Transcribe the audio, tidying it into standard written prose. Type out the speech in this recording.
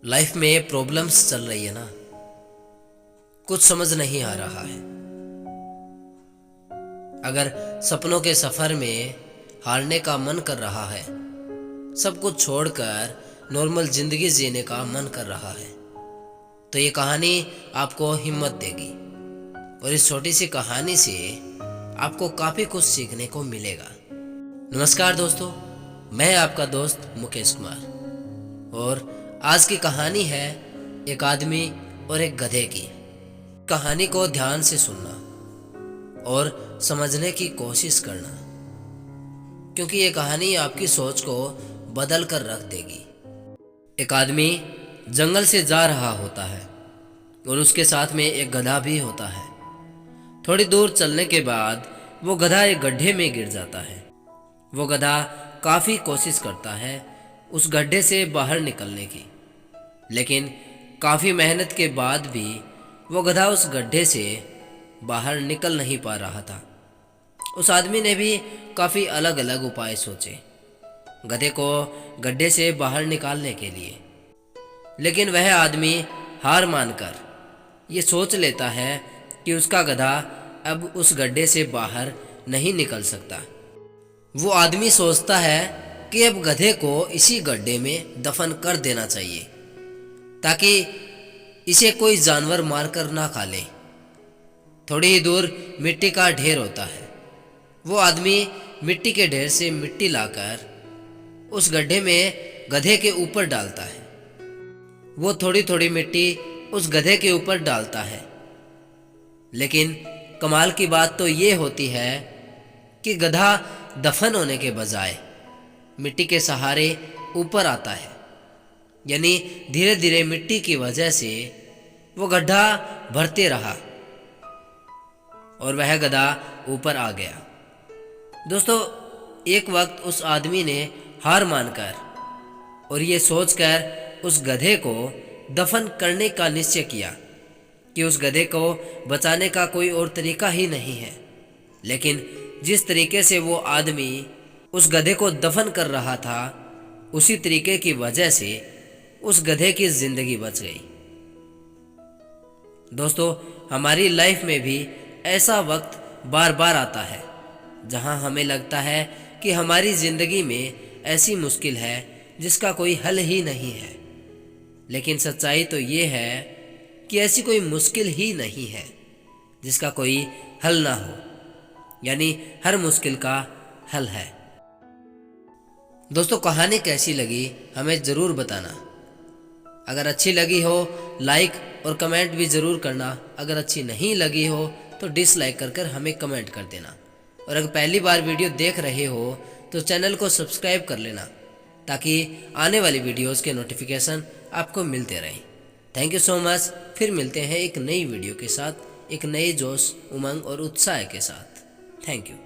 Life में problems चल रही है ना, कुछ समझ नहीं आ रहा है। अगर सपनों के सफर में हारने का मन कर रहा है, सब कुछ छोड़कर नॉर्मल जिंदगी जीने का मन कर रहा है, तो ये कहानी आपको हिम्मत देगी। और इस छोटी सी कहानी से आपको काफी कुछ सीखने को मिलेगा। नमस्कार दोस्तों, मैं आपका दोस्त मुकेश कुमार, और आज की कहानी है एक आदमी और एक गधे की। कहानी को ध्यान से सुनना और समझने की कोशिश करना, क्योंकि ये कहानी आपकी सोच को बदल कर रख देगी। एक आदमी जंगल से जा रहा होता है और उसके साथ में एक गधा भी होता है। थोड़ी दूर चलने के बाद वो गधा एक गड्ढे में गिर जाता है। वो गधा काफी कोशिश करता है उस गड्ढे से बाहर निकलने की, लेकिन काफी मेहनत के बाद भी वो गधा उस गड्ढे से बाहर निकल नहीं पा रहा था। उस आदमी ने भी काफी अलग अलग उपाय सोचे गधे को गड्ढे से बाहर निकालने के लिए, लेकिन वह आदमी हार मानकर ये सोच लेता है कि उसका गधा अब उस गड्ढे से बाहर नहीं निकल सकता। वो आदमी सोचता है कि अब गधे को इसी गड्ढे में दफन कर देना चाहिए, ताकि इसे कोई जानवर मारकर ना खा ले। थोड़ी ही दूर मिट्टी का ढेर होता है। वो आदमी मिट्टी के ढेर से मिट्टी लाकर उस गड्ढे में गधे के ऊपर डालता है। वो थोड़ी थोड़ी मिट्टी उस गधे के ऊपर डालता है, लेकिन कमाल की बात तो ये होती है कि गधा दफन होने के बजाय मिट्टी के सहारे ऊपर आता है। यानी धीरे धीरे मिट्टी की वजह से वो गड्ढा भरते रहा और वह गधा ऊपर आ गया। दोस्तों, एक वक्त उस आदमी ने हार मानकर और ये सोचकर उस गधे को दफन करने का निश्चय किया कि उस गधे को बचाने का कोई और तरीका ही नहीं है। लेकिन जिस तरीके से वो आदमी उस गधे को दफन कर रहा था, उसी तरीके की वजह से उस गधे की जिंदगी बच गई। दोस्तों, हमारी लाइफ में भी ऐसा वक्त बार बार आता है जहां हमें लगता है कि हमारी जिंदगी में ऐसी मुश्किल है जिसका कोई हल ही नहीं है। लेकिन सच्चाई तो ये है कि ऐसी कोई मुश्किल ही नहीं है जिसका कोई हल ना हो। यानी हर मुश्किल का हल है। दोस्तों, कहानी कैसी लगी हमें ज़रूर बताना। अगर अच्छी लगी हो लाइक और कमेंट भी ज़रूर करना। अगर अच्छी नहीं लगी हो तो डिसलाइक कर हमें कमेंट कर देना। और अगर पहली बार वीडियो देख रहे हो तो चैनल को सब्सक्राइब कर लेना, ताकि आने वाली वीडियोस के नोटिफिकेशन आपको मिलते रहें। Thank you so much. फिर मिलते हैं एक नई वीडियो के साथ, एक नए जोश, उमंग और उत्साह के साथ। Thank you.